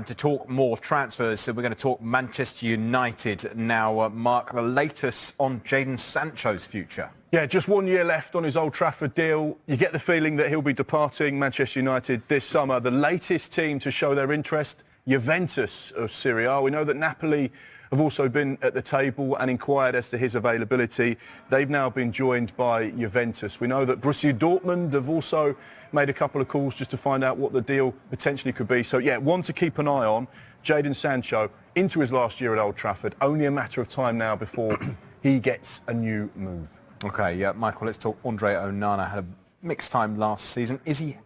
to talk more transfers, so we're going to talk Manchester United now. Mark, the latest on Jadon Sancho's future. Yeah, just 1 year left on his Old Trafford deal. You get the feeling that he'll be departing Manchester United this summer. The latest team to show their interest, Juventus of Serie A. We know that Napoli have also been at the table and inquired as to his availability. They've now been joined by Juventus. We know that Borussia Dortmund have also made a couple of calls just to find out what the deal potentially could be. So, yeah, one to keep an eye on, Jadon Sancho, into his last year at Old Trafford. Only a matter of time now before he gets a new move. OK, yeah, Michael, let's talk Andre Onana. Had a mixed time last season. Is he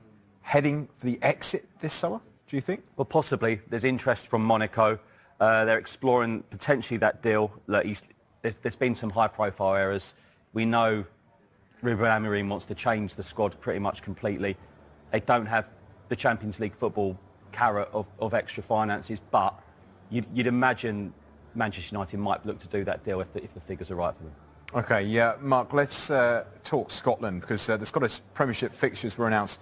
heading for the exit this summer, do you think? Well, possibly. There's interest from Monaco. They're exploring potentially that deal. Look, there's been some high-profile errors. We know Ruben Amorim wants to change the squad pretty much completely. They don't have the Champions League football carrot of extra finances, but you'd imagine Manchester United might look to do that deal if the figures are right for them. OK, yeah, Mark, let's talk Scotland, because the Scottish Premiership fixtures were announced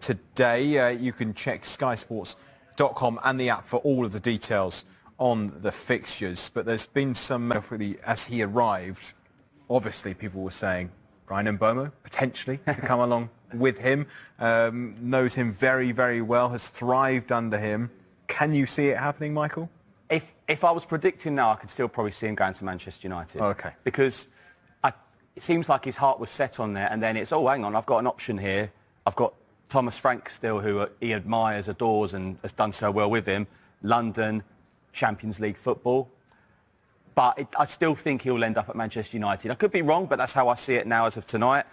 today. You can check skysports.com and the app for all of the details on the fixtures, but there's been some, as he arrived, obviously people were saying Brian Mbomo potentially to come along with him, knows him very, very well, has thrived under him. Can you see it happening, Michael? If I was predicting now, I could still probably see him going to Manchester United. OK. Because it seems like his heart was set on there, and then it's, oh, hang on, I've got an option here. I've got Thomas Frank still, who he admires, adores, and has done so well with him. London, Champions League football. But I still think he'll end up at Manchester United. I could be wrong, but that's how I see it now as of tonight.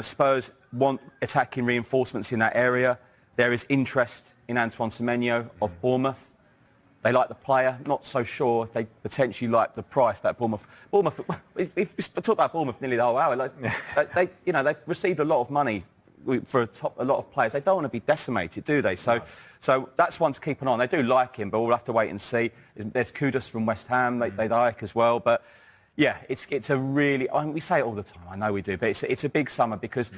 Spurs want attacking reinforcements in that area. There is interest in Antoine Semenyo of Bournemouth. They like the player. Not so sure if they potentially like the price that Bournemouth. We've talked about Bournemouth nearly the whole hour. They've received a lot of money for a lot of players. They don't want to be decimated, do they? So that's one to keep an eye on. They do like him, but we'll have to wait and see. There's Kudus from West Ham. They like as well. But yeah, it's a really. We say it all the time. I know we do, but it's a big summer because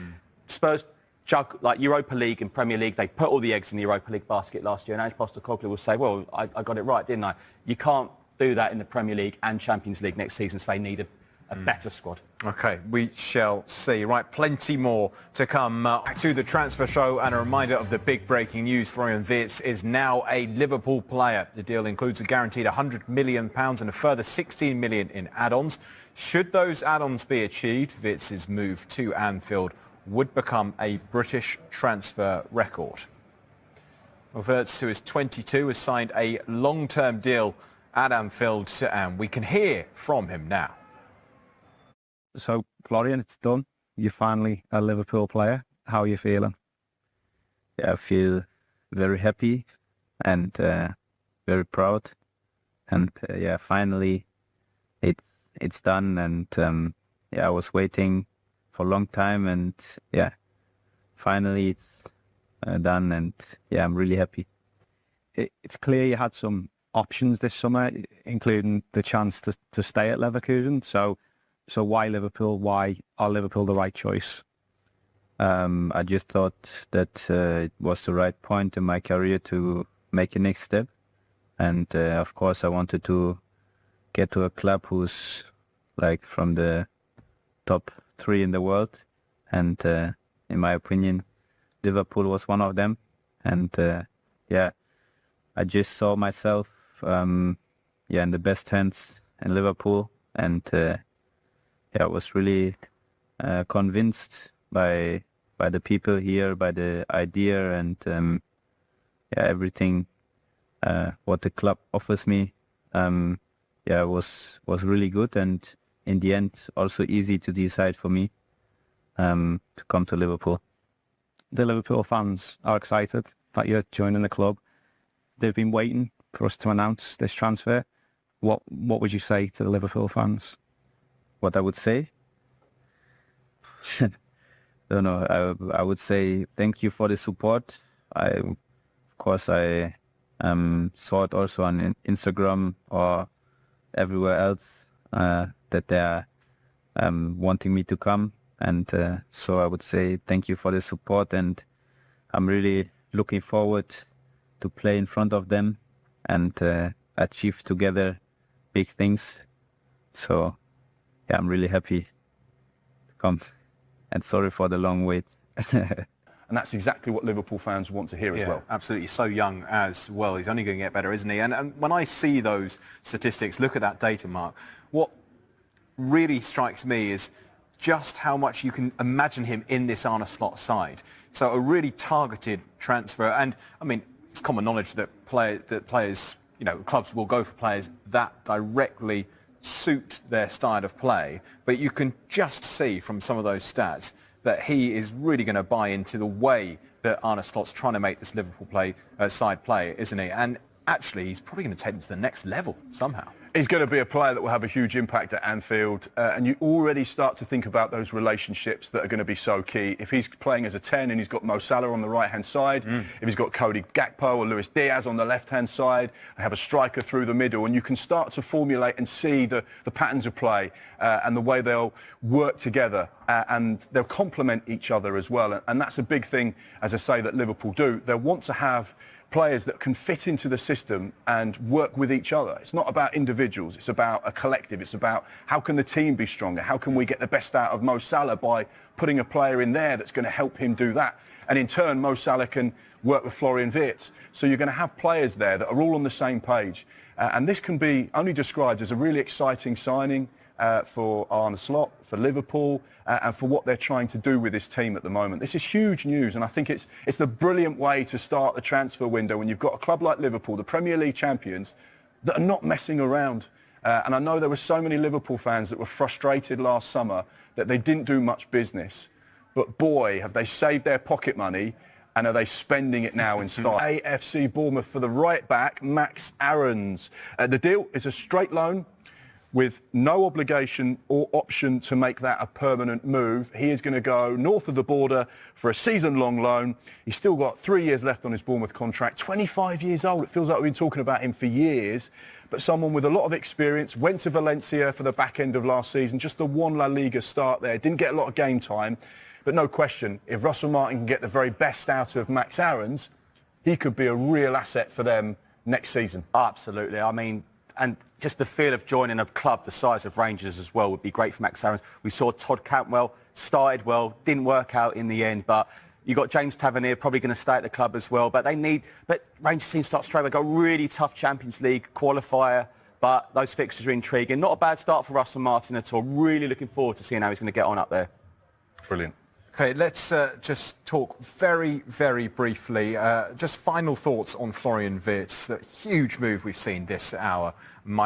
Spurs jug like Europa League and Premier League. They put all the eggs in the Europa League basket last year, and Ange Postecoglou will say, "Well, I got it right, didn't I?" You can't do that in the Premier League and Champions League next season, so they need a better squad. OK, we shall see. Right, plenty more to come. Back to the transfer show, and a reminder of the big breaking news. Florian Wirtz is now a Liverpool player. The deal includes a guaranteed £100 million and a further £16 million in add-ons. Should those add-ons be achieved, Wirtz's move to Anfield would become a British transfer record. Well, Wirtz, who is 22, has signed a long-term deal at Anfield, and we can hear from him now. So, Florian, it's done. You're finally a Liverpool player. How are you feeling? Yeah, I feel very happy and very proud. And yeah, finally it's done. And yeah, I was waiting for a long time, and yeah, finally it's done. And yeah, I'm really happy. It's clear you had some options this summer, including the chance to stay at Leverkusen. So why Liverpool? Why are Liverpool the right choice? I just thought that it was the right point in my career to make a next step. And of course I wanted to get to a club who's like from the top 3 in the world. And in my opinion, Liverpool was one of them. And yeah, I just saw myself in the best hands in Liverpool. And I was really convinced by the people here, by the idea, and everything what the club offers me. Was really good, and in the end also easy to decide for me to come to Liverpool. The Liverpool fans are excited that you're joining the club. They've been waiting for us to announce this transfer. What would you say to the Liverpool fans? What I would say? Don't know. I would say thank you for the support. Of course I saw it also on Instagram or everywhere else that they are wanting me to come, and so I would say thank you for the support, and I'm really looking forward to play in front of them and achieve together big things. So yeah, I'm really happy to come, and sorry for the long wait. And that's exactly what Liverpool fans want to hear as well. Absolutely, so young as well. He's only going to get better, isn't he? And when I see those statistics, look at that data, Mark, what really strikes me is just how much you can imagine him in this Arne Slot side. So a really targeted transfer. And, I mean, it's common knowledge that players, you know, clubs will go for players that directly suit their style of play. But you can just see from some of those stats that he is really going to buy into the way that Arne Slot's trying to make this Liverpool side play, isn't he? And actually, he's probably going to take them to the next level somehow. He's going to be a player that will have a huge impact at Anfield, and you already start to think about those relationships that are going to be so key. If he's playing as a 10 and he's got Mo Salah on the right-hand side, if he's got Cody Gakpo or Luis Diaz on the left-hand side, they have a striker through the middle, and you can start to formulate and see the patterns of play and the way they'll work together, and they'll complement each other as well. And that's a big thing, as I say, that Liverpool do. They'll want to have players that can fit into the system and work with each other. It's not about individuals, it's about a collective. It's about how can the team be stronger? How can we get the best out of Mo Salah by putting a player in there that's going to help him do that? And in turn, Mo Salah can work with Florian Wirtz. So you're going to have players there that are all on the same page. And this can be only described as a really exciting signing for Arne Slot, for Liverpool, and for what they're trying to do with this team at the moment. This is huge news, and I think it's the brilliant way to start the transfer window when you've got a club like Liverpool, the Premier League champions, that are not messing around. And I know there were so many Liverpool fans that were frustrated last summer that they didn't do much business. But boy, have they saved their pocket money, and are they spending it now in style? AFC Bournemouth for the right back, Max Aarons. The deal is a straight loan with no obligation or option to make that a permanent move. He is going to go north of the border for a season-long loan. He's still got 3 years left on his Bournemouth contract. 25 years old. It feels like we've been talking about him for years. But someone with a lot of experience, went to Valencia for the back end of last season, just the one La Liga start there. Didn't get a lot of game time. But no question, if Russell Martin can get the very best out of Max Aarons, he could be a real asset for them next season. Absolutely. I mean, and just the feel of joining a club the size of Rangers as well would be great for Max Aarons. We saw Todd Cantwell, started well, didn't work out in the end, but you got James Tavernier probably going to stay at the club as well. But Rangers team start straight away, got a really tough Champions League qualifier, but those fixtures are intriguing. Not a bad start for Russell Martin at all. Really looking forward to seeing how he's going to get on up there. Brilliant. Okay, let's just talk very, very briefly. Just final thoughts on Florian Wirtz, the huge move we've seen this hour. Mike.